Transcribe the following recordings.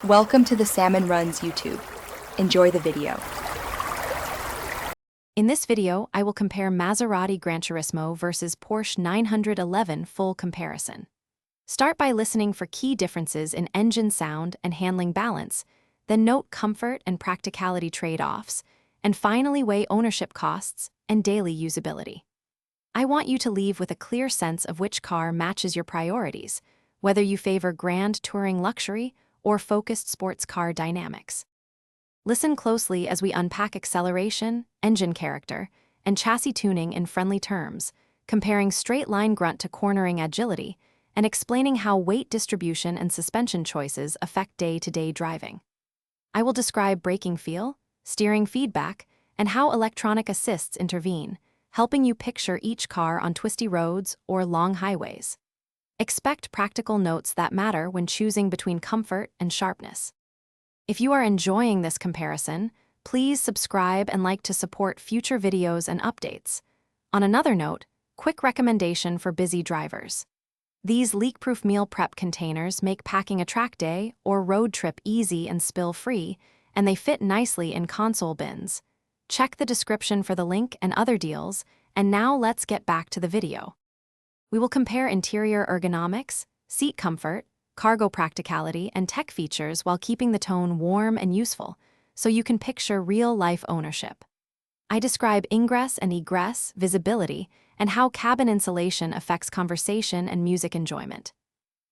Welcome to the Salmon Runs YouTube. Enjoy the video. In this video, I will compare Maserati Granturismo versus Porsche 911 full comparison. Start by listening for key differences in engine sound and handling balance, then note comfort and practicality trade-offs, and finally weigh ownership costs and daily usability. I want you to leave with a clear sense of which car matches your priorities, whether you favor grand touring luxury or focused sports car dynamics. Listen closely as we unpack acceleration, engine character, and chassis tuning in friendly terms, comparing straight-line grunt to cornering agility, and explaining how weight distribution and suspension choices affect day-to-day driving. I will describe braking feel, steering feedback, and how electronic assists intervene, helping you picture each car on twisty roads or long highways. Expect practical notes that matter when choosing between comfort and sharpness. If you are enjoying this comparison, please subscribe and like to support future videos and updates. On another note, quick recommendation for busy drivers. These leak-proof meal prep containers make packing a track day or road trip easy and spill-free, and they fit nicely in console bins. Check the description for the link and other deals, and now let's get back to the video. We will compare interior ergonomics, seat comfort, cargo practicality, and tech features while keeping the tone warm and useful, so you can picture real-life ownership. I describe ingress and egress, visibility, and how cabin insulation affects conversation and music enjoyment.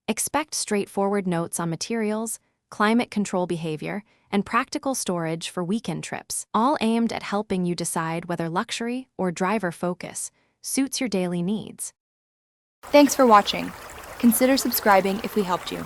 Expect straightforward notes on materials, climate control behavior, and practical storage for weekend trips, all aimed at helping you decide whether luxury or driver focus suits your daily needs. Thanks for watching. Consider subscribing if we helped you.